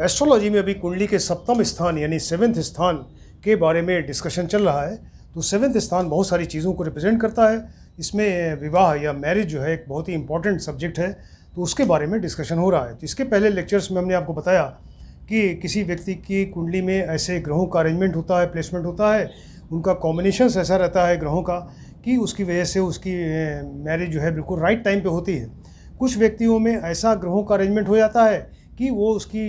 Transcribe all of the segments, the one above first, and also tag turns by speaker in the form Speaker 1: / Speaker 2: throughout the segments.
Speaker 1: Astrology में अभी कुंडली के सप्तम स्थान यानी सेवेंथ स्थान के बारे में डिस्कशन चल रहा है। तो सेवेंथ स्थान बहुत सारी चीज़ों को रिप्रेजेंट करता है। इसमें विवाह या मैरिज जो है एक बहुत ही इंपॉर्टेंट सब्जेक्ट है, तो उसके बारे में डिस्कशन हो रहा है। तो इसके पहले लेक्चर्स में हमने आपको बताया कि किसी व्यक्ति की कुंडली में ऐसे ग्रहों का अरेंजमेंट होता है, प्लेसमेंट होता है, उनका कॉम्बिनेशंस ऐसा रहता है ग्रहों का कि उसकी वजह से उसकी मैरिज जो है बिल्कुल राइट टाइम पे होती है। कुछ व्यक्तियों में ऐसा ग्रहों का अरेंजमेंट हो जाता है कि वो उसकी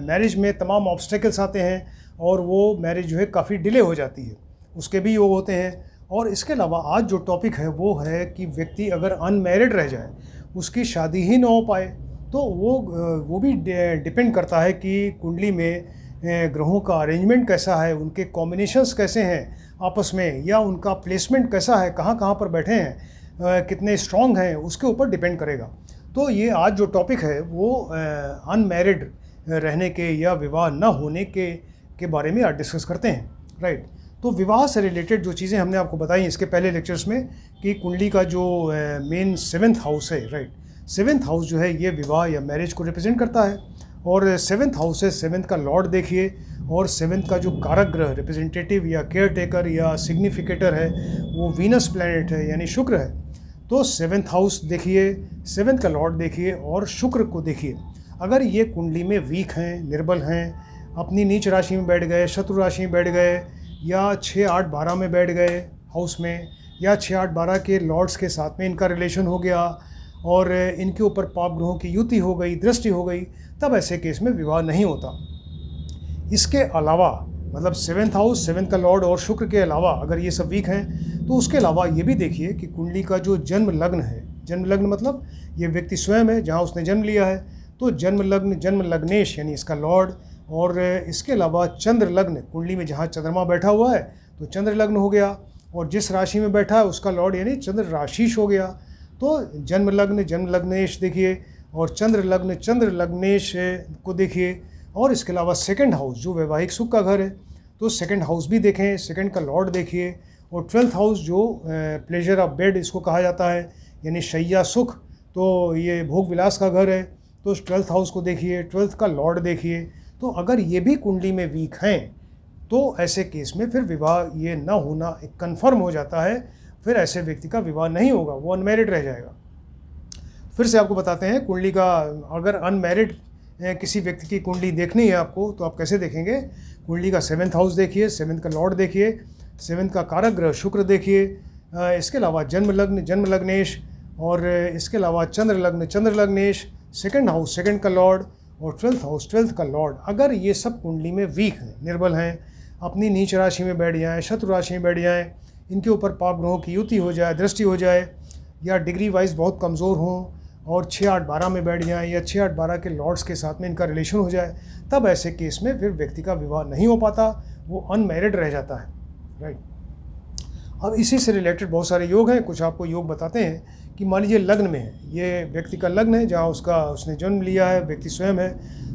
Speaker 1: मैरिज में तमाम ऑब्स्टेकल्स आते हैं और वो मैरिज जो है काफ़ी डिले हो जाती है, उसके भी योग होते हैं। और इसके अलावा आज जो टॉपिक है वो है कि व्यक्ति अगर अनमैरिड रह जाए, उसकी शादी ही ना हो पाए, तो वो भी डिपेंड करता है कि कुंडली में ग्रहों का अरेंजमेंट कैसा है, उनके कॉम्बिनेशंस कैसे हैं आपस में, या उनका प्लेसमेंट कैसा है, कहाँ कहाँ पर बैठे हैं, कितने स्ट्रॉन्ग हैं, उसके ऊपर डिपेंड करेगा। तो ये आज जो टॉपिक है वो अनमैरिड रहने के या विवाह न होने के बारे में आज डिस्कस करते हैं, राइट। तो विवाह से रिलेटेड जो चीज़ें हमने आपको बताई इसके पहले लेक्चर्स में कि कुंडली का जो मेन सेवेंथ हाउस है, राइट, सेवेंथ हाउस जो है ये विवाह या मैरिज को रिप्रेजेंट करता है। और सेवेंथ हाउस है, सेवेंथ का लॉर्ड देखिए, और सेवेंथ का जो कारक ग्रह रिप्रेजेंटेटिव या केयर टेकर या सिग्निफिकेटर है वो वीनस प्लैनेट है यानी शुक्र है। तो सेवेंथ हाउस देखिए, सेवेंथ का लॉर्ड देखिए और शुक्र को देखिए। अगर ये कुंडली में वीक हैं, निर्बल हैं, अपनी नीच राशि में बैठ गए, शत्रु राशि में बैठ गए, या 6, 8, 12 में बैठ गए हाउस में, या 6, 8, 12 के लॉर्ड्स के साथ में इनका रिलेशन हो गया और इनके ऊपर पाप ग्रहों की युति हो गई, दृष्टि हो गई, तब ऐसे केस में विवाह नहीं होता। इसके अलावा मतलब सेवेंथ हाउस, सेवेंथ का लॉर्ड और शुक्र के अलावा अगर ये सब वीक हैं, तो उसके अलावा ये भी देखिए कि कुंडली का जो जन्म लग्न है, जन्म लग्न मतलब ये व्यक्ति स्वयं है जहाँ उसने जन्म लिया है, तो जन्म लग्न, जन्म लग्नेश यानी इसका लॉर्ड, और इसके अलावा चंद्र लग्न, कुंडली में जहाँ चंद्रमा बैठा हुआ है तो चंद्र लग्न हो गया, और जिस राशि में बैठा है उसका लॉर्ड यानी चंद्र राशिश हो गया। तो जन्म लग्न, जन्म लग्नेश देखिए, और चंद्र लग्न, चंद्र लग्नेश को देखिए। और इसके अलावा सेकंड हाउस जो वैवाहिक सुख का घर है, तो सेकंड हाउस भी देखें, सेकंड का लॉर्ड देखिए। और ट्वेल्थ हाउस जो प्लेजर ऑफ बेड इसको कहा जाता है यानी शैया सुख, तो ये भोग विलास का घर है, तो ट्वेल्थ हाउस को देखिए, ट्वेल्थ का लॉर्ड देखिए। तो अगर ये भी कुंडली में वीक हैं तो ऐसे केस में फिर विवाह ये ना होना एक कन्फर्म हो जाता है, फिर ऐसे व्यक्ति का विवाह नहीं होगा, वो अनमैरिड रह जाएगा। फिर से आपको बताते हैं कुंडली का, अगर अनमैरिड किसी व्यक्ति की कुंडली देखनी है आपको तो आप कैसे देखेंगे। कुंडली का सेवेंथ हाउस देखिए, सेवेंथ का लॉर्ड देखिए, सेवेंथ का कारक ग्रह शुक्र देखिए, इसके अलावा जन्म लग्न, जन्म लग्नेश, और इसके अलावा चंद्र लग्न, चंद्र लग्नेश, सेकंड हाउस, सेकंड का लॉर्ड, और ट्वेल्थ हाउस, ट्वेल्थ का लॉर्ड। अगर ये सब कुंडली में वीक हैं, निर्बल हैं, अपनी नीच राशि में बैठ जाएँ, शत्रु राशि में बैठ जाएँ, इनके ऊपर पाप ग्रहों की युति हो जाए, दृष्टि हो जाए, या डिग्री वाइज बहुत कमज़ोर हों और 6, 8, 12 में बैठ जाएं, या 6, 8, 12 के लॉर्ड्स के साथ में इनका रिलेशन हो जाए, तब ऐसे केस में फिर व्यक्ति का विवाह नहीं हो पाता, वो अनमैरिड रह जाता है, राइट। अब इसी से रिलेटेड बहुत सारे योग हैं, कुछ आपको योग बताते हैं कि मान लीजिए लग्न में है, ये व्यक्ति का लग्न है जहाँ उसने जन्म लिया है, व्यक्ति स्वयं है,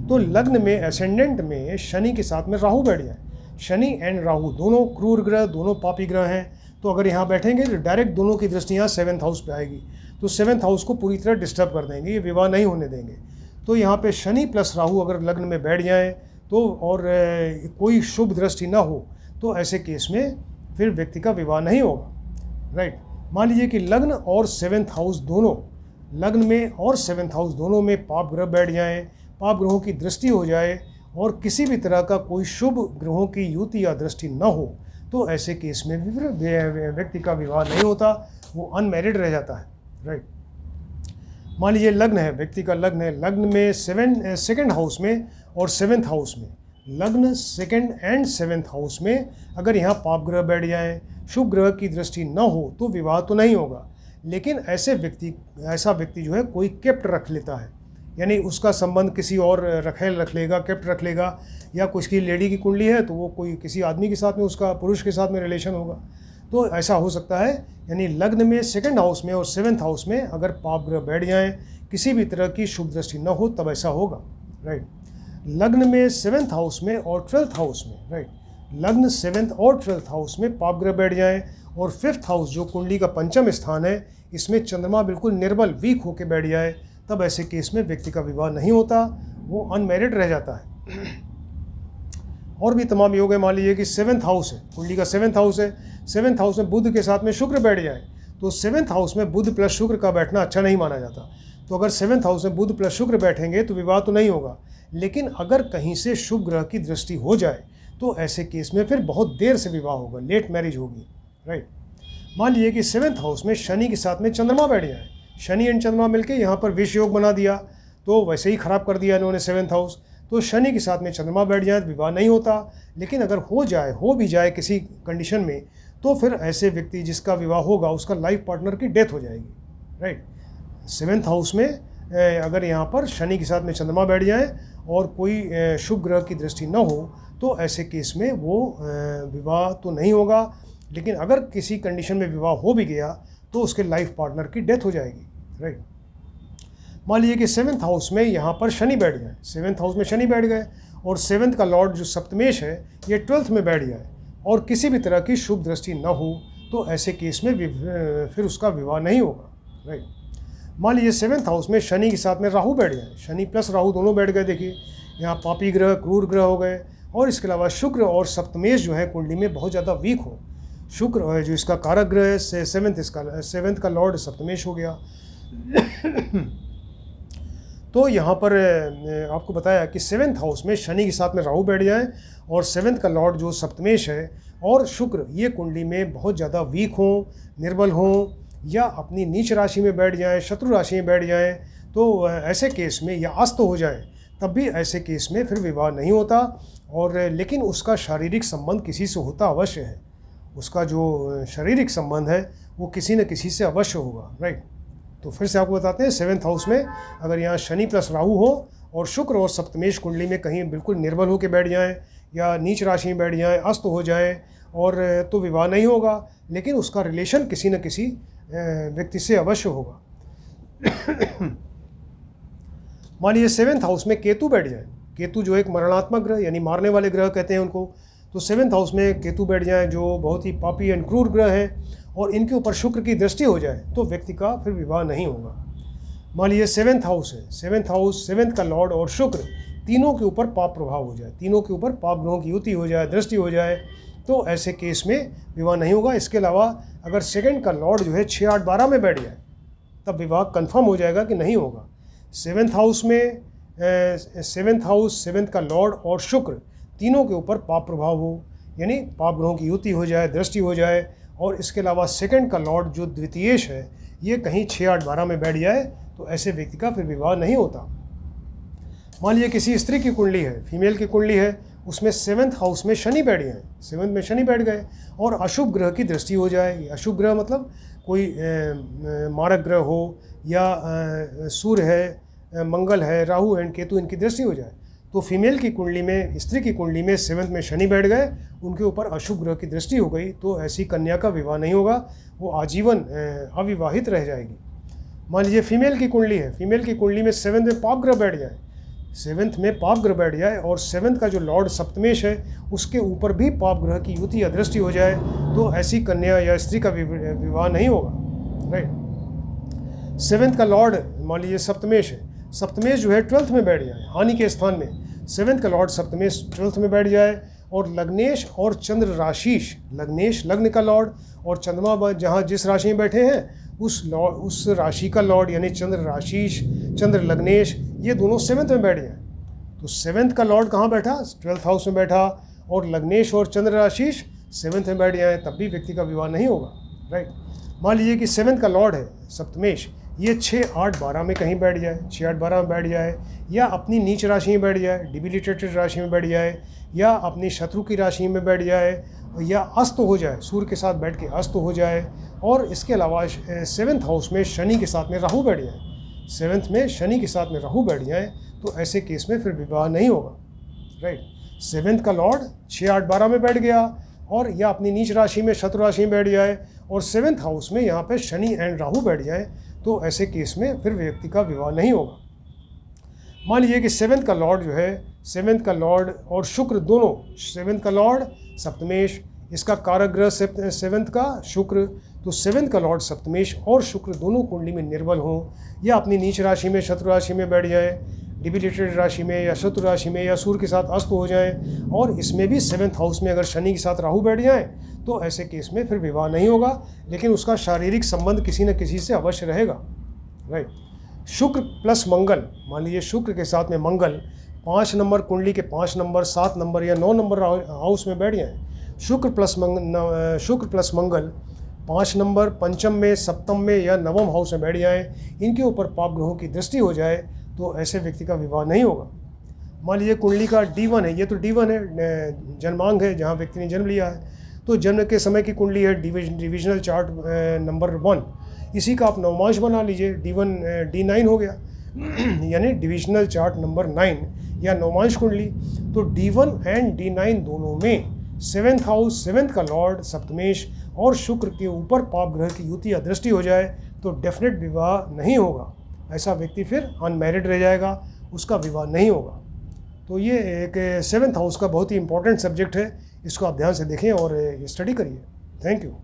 Speaker 1: तो लग्न में एसेंडेंट में शनि के साथ में राहु बैठ जाए। शनि एंड राहु दोनों क्रूर ग्रह, दोनों पापी ग्रह हैं, तो अगर यहाँ बैठेंगे तो डायरेक्ट दोनों की दृष्टि यहाँ सेवेंथ हाउस पे आएगी, तो सेवेंथ हाउस को पूरी तरह डिस्टर्ब कर देंगे, ये विवाह नहीं होने देंगे। तो यहाँ पे शनि प्लस राहु अगर लग्न में बैठ जाएं तो, और कोई शुभ दृष्टि ना हो, तो ऐसे केस में फिर व्यक्ति का विवाह नहीं होगा, राइट। मान लीजिए कि लग्न और सेवेंथ हाउस दोनों, लग्न में और सेवेंथ हाउस दोनों में पाप ग्रह बैठ जाएँ, पाप ग्रहों की दृष्टि हो जाए, और किसी भी तरह का कोई शुभ ग्रहों की युति या दृष्टि न हो, तो ऐसे केस में भी फिर व्यक्ति का विवाह नहीं होता, वो अनमैरिड रह जाता है, राइट। मान लीजिए लग्न है, व्यक्ति का लग्न है, लग्न में सेकंड हाउस में और सेवेंथ हाउस में, लग्न, सेकंड एंड सेवेंथ हाउस में अगर यहाँ पाप ग्रह बैठ जाए, शुभ ग्रह की दृष्टि न हो, तो विवाह तो नहीं होगा। लेकिन ऐसा व्यक्ति जो है कोई केप्ट रख लेता है, यानी उसका संबंध किसी और रख लेगा, केप्ट रख लेगा, या कुछ की लेडी की कुंडली है तो वो कोई किसी आदमी के साथ में, उसका पुरुष के साथ में रिलेशन होगा, तो ऐसा हो सकता है। यानी लग्न में, सेकंड हाउस में और सेवेंथ हाउस में अगर पाप ग्रह बैठ जाएं, किसी भी तरह की शुभ दृष्टि न हो, तब ऐसा होगा, राइट। लग्न में, सेवेंथ हाउस में और ट्वेल्थ हाउस में, राइट, लग्न, सेवेंथ और ट्वेल्थ हाउस में पाप ग्रह बैठ जाएं, और फिफ्थ हाउस जो कुंडली का पंचम स्थान है, इसमें चंद्रमा बिल्कुल निर्बल, वीक होकर बैठ जाए, तब ऐसे केस में व्यक्ति का विवाह नहीं होता, वो अनमैरिड रह जाता है। और भी तमाम योग है। मान लीजिए कि 7th हाउस है, कुंडली का 7th हाउस है, 7th हाउस में बुध के साथ में शुक्र बैठ जाए तो 7th हाउस में बुध प्लस शुक्र का बैठना अच्छा नहीं माना जाता। तो अगर 7th हाउस में बुध प्लस शुक्र बैठेंगे तो विवाह तो नहीं होगा, लेकिन अगर कहीं से शुभ ग्रह की दृष्टि हो जाए तो ऐसे केस में फिर बहुत देर से विवाह होगा, लेट मैरिज होगी, राइट। मान लीजिए कि 7th हाउस में शनि के साथ में चंद्रमा बैठ जाए, शनि एंड चंद्रमा मिलके यहाँ पर विष योग बना दिया, तो वैसे ही खराब कर दिया इन्होंने 7th हाउस। तो शनि के साथ में चंद्रमा बैठ जाए तो विवाह नहीं होता, लेकिन अगर हो भी जाए किसी कंडीशन में तो फिर ऐसे व्यक्ति जिसका विवाह होगा उसका लाइफ पार्टनर की डेथ हो जाएगी, राइट। 7th हाउस में अगर यहाँ पर शनि के साथ में चंद्रमा बैठ जाए और कोई शुभ ग्रह की दृष्टि न हो तो ऐसे केस में वो विवाह तो नहीं होगा, लेकिन अगर किसी कंडीशन में विवाह हो भी गया तो उसके लाइफ पार्टनर की डेथ हो जाएगी, राइट। मान लीजिए कि 7th हाउस में यहाँ पर शनि बैठ जाए, 7th हाउस में शनि बैठ गए और 7th का लॉर्ड जो सप्तमेश है ये 12th में बैठ जाए और किसी भी तरह की शुभ दृष्टि न हो तो ऐसे केस में फिर उसका विवाह नहीं होगा, राइट। मान लीजिए 7th हाउस में शनि के साथ में राहु बैठ जाए, शनि प्लस राहु दोनों बैठ गए, देखिए यहाँ पापी ग्रह, क्रूर ग्रह हो गए। और इसके अलावा शुक्र और सप्तमेश जो है कुंडली में बहुत ज़्यादा वीक हो, शुक्र जो इसका कारक ग्रह है 7th का लॉर्ड सप्तमेश हो गया। तो यहाँ पर आपको बताया कि 7th हाउस में शनि के साथ में राहु बैठ जाए और 7th का लॉर्ड जो सप्तमेश है और शुक्र ये कुंडली में बहुत ज़्यादा वीक हों, निर्बल हों या अपनी नीच राशि में बैठ जाएं, शत्रु राशि में बैठ जाएं, तो ऐसे केस में या अस्त हो जाए तब भी ऐसे केस में फिर विवाह नहीं होता। और लेकिन उसका शारीरिक संबंध किसी से होता अवश्य है, उसका जो शारीरिक संबंध है वो किसी न किसी से अवश्य होगा, राइट। तो फिर से आपको बताते हैं 7th हाउस में अगर यहाँ शनि प्लस राहु हो और शुक्र और सप्तमेश कुंडली में कहीं बिल्कुल निर्बल होकर बैठ जाएं या नीच राशि में बैठ जाएं, अस्त हो जाएं और तो विवाह नहीं होगा, लेकिन उसका रिलेशन किसी न किसी व्यक्ति से अवश्य होगा। मान लीजिए 7th हाउस में केतु बैठ जाए, केतु जो एक मरणात्मक ग्रह यानी मारने वाले ग्रह कहते हैं उनको, तो 7th हाउस में केतु बैठ जाए जो बहुत ही पापी एंड क्रूर ग्रह है और इनके ऊपर शुक्र की दृष्टि हो जाए तो व्यक्ति का फिर विवाह नहीं होगा। मान लीजिए 7th हाउस है, 7th हाउस 7th का लॉर्ड और शुक्र तीनों के ऊपर पाप प्रभाव हो जाए, तीनों के ऊपर पाप ग्रहों की युति हो जाए, दृष्टि हो जाए, तो ऐसे केस में विवाह नहीं होगा। इसके अलावा अगर 2nd का लॉर्ड जो है 6, 8, 12 में बैठ जाए तब विवाह कन्फर्म हो जाएगा कि नहीं होगा। 7th हाउस में 7th हाउस 7th का लॉर्ड और शुक्र तीनों के ऊपर पाप प्रभाव हो यानी पाप ग्रहों की युति हो जाए, दृष्टि हो जाए, और इसके अलावा 2nd का लॉर्ड जो द्वितीयेश है ये कहीं 6, 8, 12 में बैठ जाए तो ऐसे व्यक्ति का फिर विवाह नहीं होता। मान लीजिए किसी स्त्री की कुंडली है, फीमेल की कुंडली है, उसमें 7th हाउस में शनि बैठ गए, 7th में शनि बैठ गए और अशुभ ग्रह की दृष्टि हो जाए। अशुभ ग्रह मतलब कोई मारक ग्रह हो या सूर्य है, मंगल है, राहु एंड केतु इनकी दृष्टि हो जाए तो फीमेल की कुंडली में, स्त्री की कुंडली में 7th में शनि बैठ गए, उनके ऊपर अशुभ ग्रह की दृष्टि हो गई तो ऐसी कन्या का विवाह नहीं होगा, वो आजीवन अविवाहित रह जाएगी। मान लीजिए फीमेल की कुंडली है, फीमेल की कुंडली में 7th में पाप ग्रह बैठ जाए, 7th में पाप ग्रह बैठ जाए और 7th का जो लॉर्ड सप्तमेश है उसके ऊपर भी पाप ग्रह की युति या दृष्टि हो जाए तो ऐसी कन्या या स्त्री का विवाह नहीं होगा, राइट। 7th का लॉर्ड मान लीजिए सप्तमेश है, सप्तमेश जो है 12th में बैठ जाए, हानि के स्थान में 7th का लॉर्ड सप्तमेश 12th में बैठ जाए और लग्नेश और चंद्र राशिश, लग्नेश लग्न का लॉर्ड और चंद्रमा जहाँ जिस राशि में बैठे हैं उस राशि का लॉर्ड यानी चंद्र राशिश, चंद्र लग्नेश ये दोनों 7th में बैठ जाए तो 7th का लॉर्ड कहाँ बैठा, 12th हाउस में बैठा और लग्नेश और चंद्र राशिश 7th में बैठ जाए तब भी व्यक्ति का विवाह नहीं होगा, राइट। मान लीजिए कि 7th का लॉर्ड है सप्तमेश, ये 6, 8, 12 में कहीं बैठ जाए, 6, 8, 12 में बैठ जाए या अपनी नीच राशि में बैठ जाए, डिबिलिटेटेड राशि में बैठ जाए या अपनी शत्रु की राशि में बैठ जाए या अस्त हो जाए, सूर्य के साथ बैठ के अस्त हो जाए। और इसके अलावा 7th हाउस में शनि के साथ में राहु बैठ जाए, 7th में शनि के साथ में राहु बैठ जाए तो ऐसे केस में फिर विवाह नहीं होगा, राइट। 7th का लॉर्ड 6, 8, 12 में बैठ गया और या अपनी नीच राशि में शत्रु राशि में बैठ जाए और 7th हाउस में यहाँ पे शनि एंड राहु बैठ जाए तो ऐसे केस में फिर व्यक्ति का विवाह नहीं होगा। मान लीजिए कि 7th का लॉर्ड जो है, 7th का लॉर्ड और शुक्र दोनों, 7th का लॉर्ड सप्तमेश, इसका कारक ग्रह 7th का शुक्र, तो 7th का लॉर्ड सप्तमेश और शुक्र दोनों कुंडली में निर्बल हों या अपनी नीच राशि में शत्रु राशि में बैठ जाए, डिबिलिटेड राशि में या शत्रु राशि में या सूर्य के साथ अस्त हो जाएं, और इसमें भी 7th हाउस में अगर शनि के साथ राहु बैठ जाएं तो ऐसे केस में फिर विवाह नहीं होगा, लेकिन उसका शारीरिक संबंध किसी न किसी से अवश्य रहेगा। राइट। शुक्र प्लस मंगल, मान लीजिए शुक्र के साथ में मंगल 5 नंबर कुंडली के 5 नंबर, 7 नंबर या 9 नंबर हाउस में बैठ जाएँ। शुक्र प्लस मंगल 5 नंबर, पंचम में, सप्तम में या नवम हाउस में बैठ जाएँ, इनके ऊपर पाप ग्रहों की दृष्टि हो जाए तो ऐसे व्यक्ति का विवाह नहीं होगा। मान लीजिए कुंडली का D1 है, ये तो D1 है, जन्मांग है जहाँ व्यक्ति ने जन्म लिया है, तो जन्म के समय की कुंडली है डिविजनल चार्ट नंबर 1, इसी का आप नवमांश बना लीजिए, D1 D9 हो गया यानी डिविजनल चार्ट नंबर 9 या नवमांश कुंडली। तो D1 एंड D9 दोनों में 7th हाउस, 7th का लॉर्ड सप्तमेश और शुक्र के ऊपर पाप ग्रह की युति या दृष्टि हो जाए तो डेफिनेट विवाह नहीं होगा। ऐसा व्यक्ति फिर अनमैरिड रह जाएगा, उसका विवाह नहीं होगा। तो ये एक 7th हाउस का बहुत ही इंपॉर्टेंट सब्जेक्ट है, इसको आप ध्यान से देखें और स्टडी करिए। Thank you.